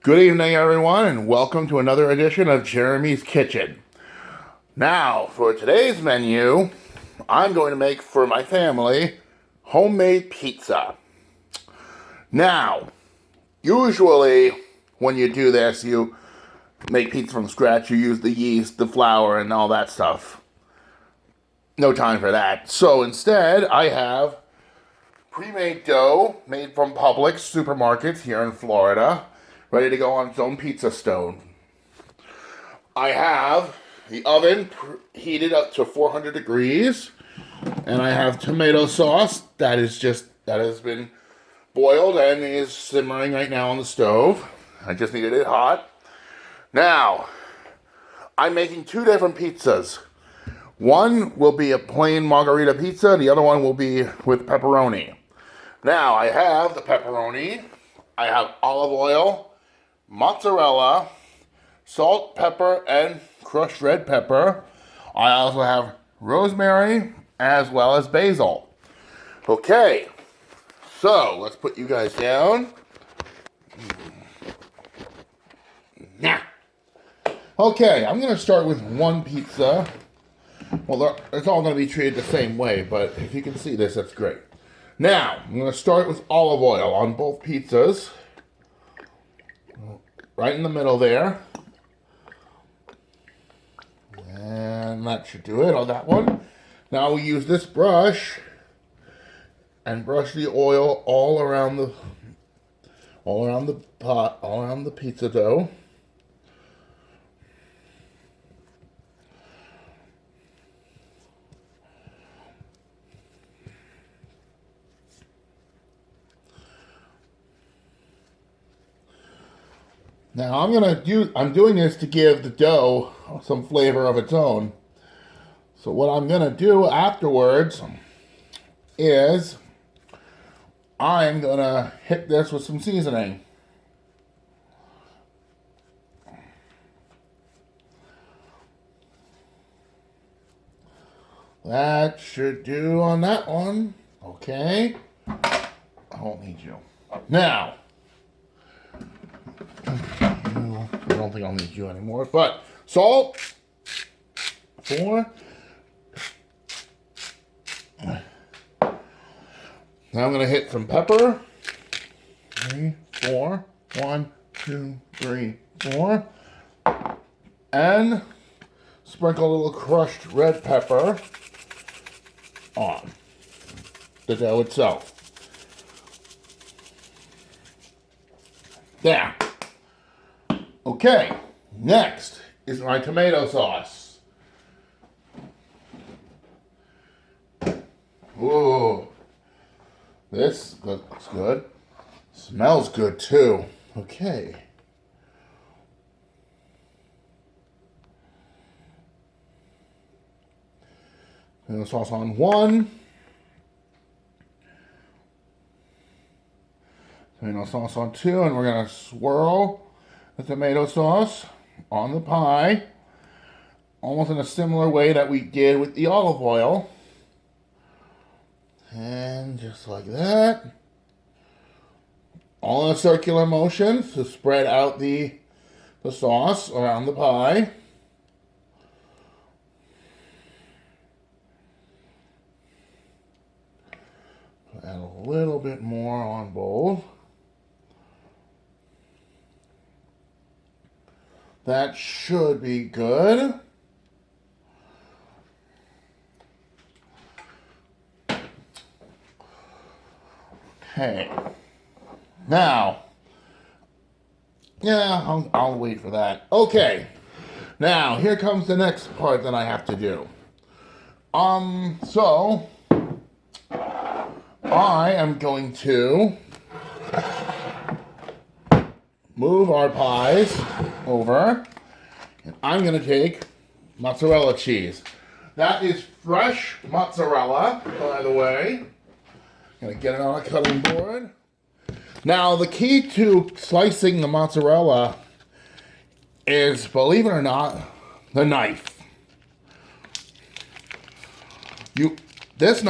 Good evening, everyone, and welcome to another edition of Jeremy's Kitchen. Now, for today's menu, I'm going to make for my family homemade pizza. Now, usually when you do this, you make pizza from scratch. You use the yeast, the flour, and all that stuff. No time for that. So instead, I have pre-made dough made from Publix supermarkets here in Florida, ready to go on its own pizza stone. I have the oven heated up to 400 degrees, and I have tomato sauce that has been boiled and is simmering right now on the stove. I just needed it hot. Now, I'm making two different pizzas. One will be a plain margarita pizza, and the other one will be with pepperoni. Now, I have the pepperoni, I have olive oil, mozzarella, salt, pepper, and crushed red pepper. I also have rosemary as well as basil. Okay, so let's put you guys down. Now, okay, I'm going to start with one pizza. Well, it's all going to be treated the same way, but if you can see this, that's great. Now, I'm going to start with olive oil on both pizzas. Right in the middle there. And that should do it on that one. Now we use this brush and brush the oil all around the pot, all around the pizza dough. Now I'm doing this to give the dough some flavor of its own. So what I'm gonna do afterwards is I'm gonna hit this with some seasoning. That should do on that one. Okay. I won't need you. Now, I don't think I'll need you anymore, but salt, 4. Now I'm going to hit some pepper, 3, 4, 1, 2, 3, 4, and sprinkle a little crushed red pepper on the dough itself. There. Okay, next is my tomato sauce. Ooh, this looks good. Smells good too. Okay. Tomato sauce on 1. Tomato sauce on 2, and we're going to swirl the tomato sauce on the pie, almost in a similar way that we did with the olive oil. And just like that. All in a circular motion to spread out the sauce around the pie. Add a little bit more on both. That should be good. Okay. Now, yeah, I'll wait for that. Okay. Now, here comes the next part that I have to do. So, I am going to move our pies over, and I'm going to take mozzarella cheese. That is fresh mozzarella, by the way. I'm going to get it on a cutting board. Now, the key to slicing the mozzarella is, believe it or not, the knife. This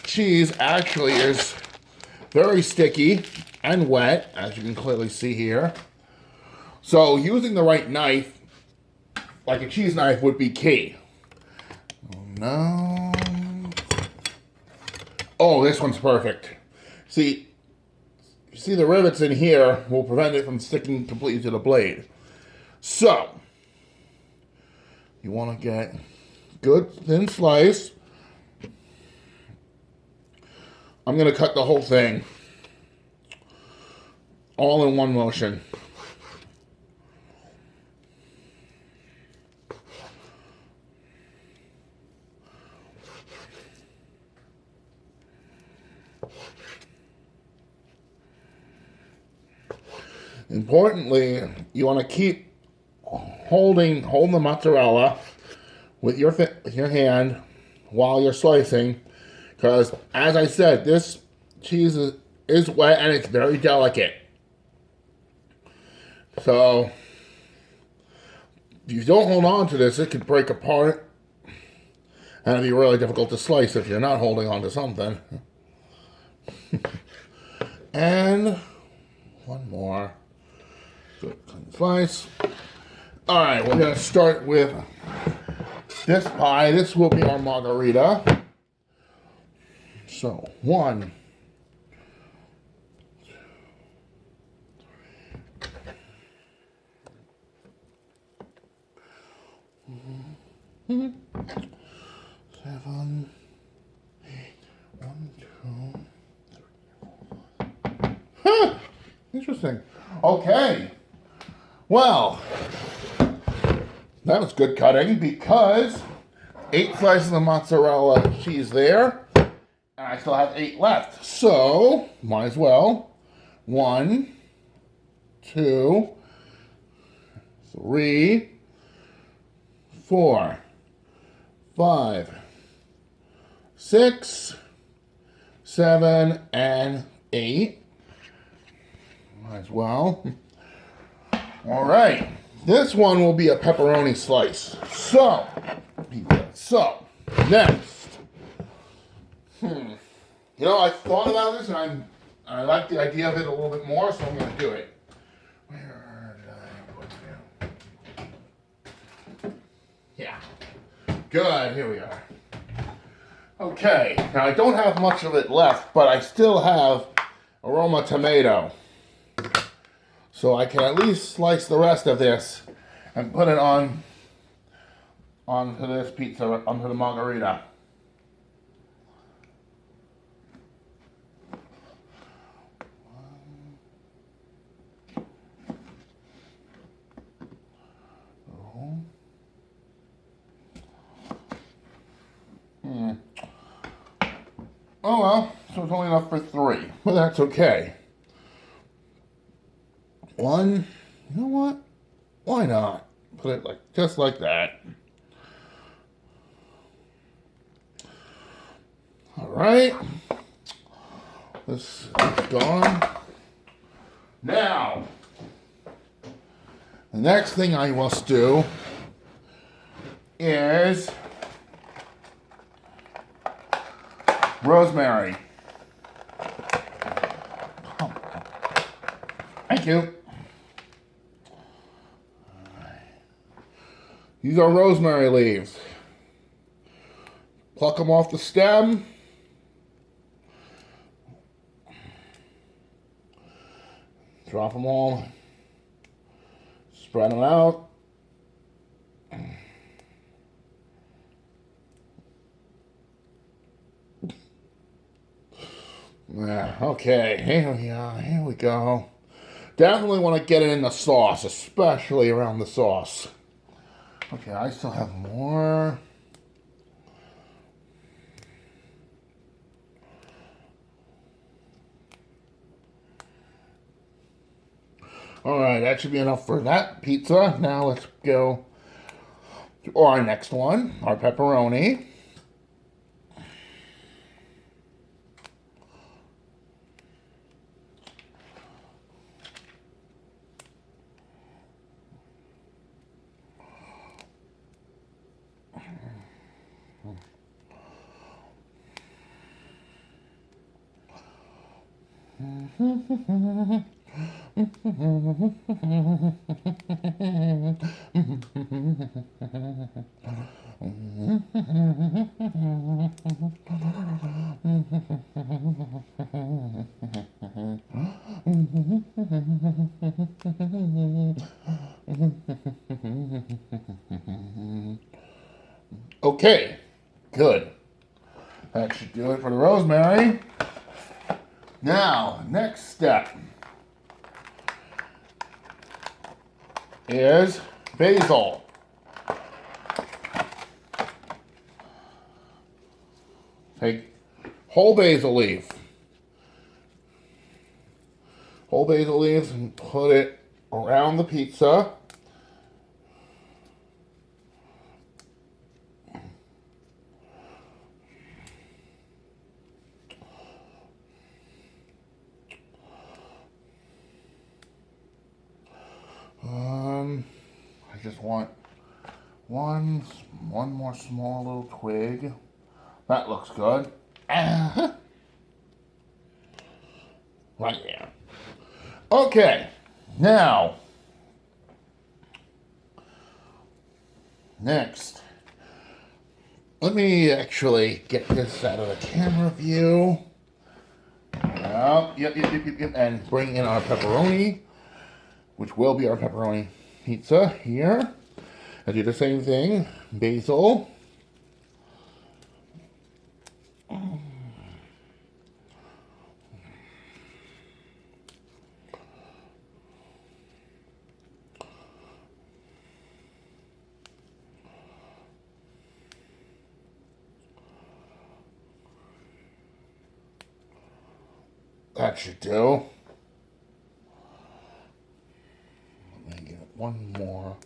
cheese actually is very sticky and wet, as you can clearly see here. So using the right knife, like a cheese knife, would be key. Oh, no. Oh, this one's perfect. See the rivets in here will prevent it from sticking completely to the blade. So, you want to get good thin slice. I'm going to cut the whole thing all in one motion. Importantly, you want to keep holding the mozzarella with your hand while you're slicing, because as I said, this cheese is wet and it's very delicate. So if you don't hold on to this, it could break apart and it'd be really difficult to slice if you're not holding on to something. And one more. Good slice. All right, we're gonna start with this pie. This will be our margarita. So 1, 2, 7, 8, 1, 2, 3, 4. Huh! Interesting. Okay. Well, that was good cutting because 8 slices of mozzarella cheese there, and I still have 8 left. So, might as well. 1, 2, 3, 4, 5, 6, 7, and 8. Might as well. All right. This one will be a pepperoni slice. So next. You know, I thought about this and I like the idea of it a little bit more, so I'm going to do it. Where did I put it? Yeah. Good. Here we are. Okay. Now I don't have much of it left, but I still have aroma tomato. So I can at least slice the rest of this and put it onto this pizza, onto the margarita. Oh well, so it's only enough for 3, but that's okay. 1, you know what? Why not? Put it just like that. All right. This is gone. Now, the next thing I must do is rosemary. Thank you. These are rosemary leaves. Pluck them off the stem. Drop them all. Spread them out. Yeah, okay, here we go. Definitely want to get it in the sauce, especially around the sauce. Okay, I still have more. All right, that should be enough for that pizza. Now let's go to our next one, our pepperoni. Okay, good. That should do it for the rosemary. Now, next step is basil. Take whole basil leaf. Whole basil leaves and put it around the pizza. I just want one more small little twig. That looks good. Right there. Okay, now, next, let me actually get this out of the camera view. Yep, and bring in our pepperoni, which will be our pepperoni pizza here. I do the same thing, basil. That should do. Let me get one more.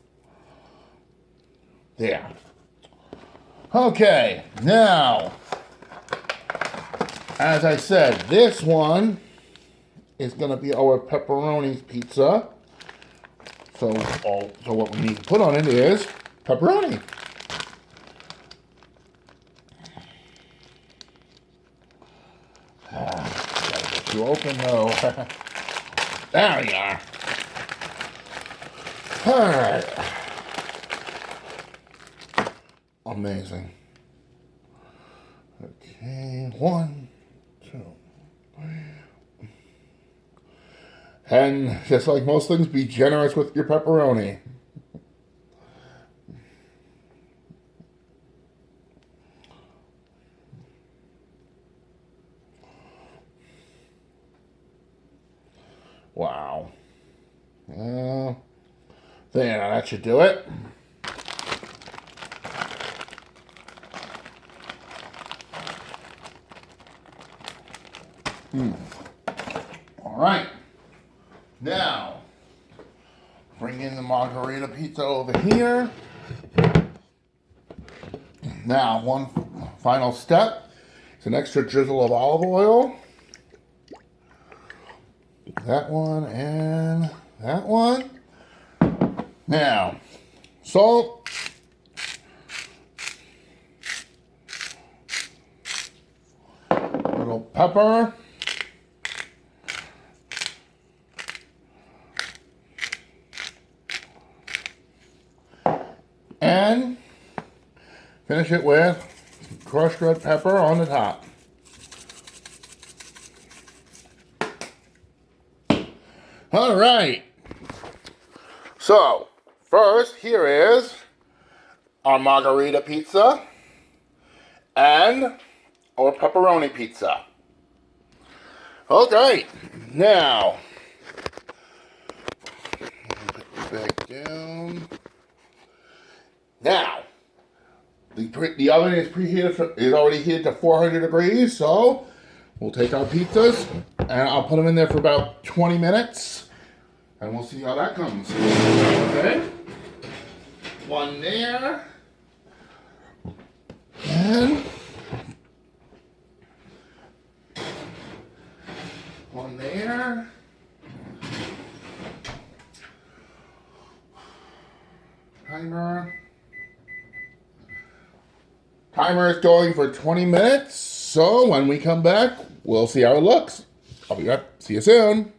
There. Okay, now, as I said, this one is going to be our pepperoni pizza. So what we need to put on it is pepperoni. Gotta get you open though. There we are. All right. Amazing. Okay, 1, 2, 3. And just like most things, be generous with your pepperoni. Wow. There, that should do it. All right. Now, bring in the margarita pizza over here. Now, one final step. It's an extra drizzle of olive oil. That one and that one. Now, salt. Little pepper. And finish it with crushed red pepper on the top. All right. So, first, here is our margarita pizza and our pepperoni pizza. Okay, now, put it back down. Now, the oven is preheated, is already heated to 400 degrees, so we'll take our pizzas and I'll put them in there for about 20 minutes and we'll see how that comes. Okay, one there, and one there. Timer is going for 20 minutes, so when we come back, we'll see how it looks. I'll be right. See you soon.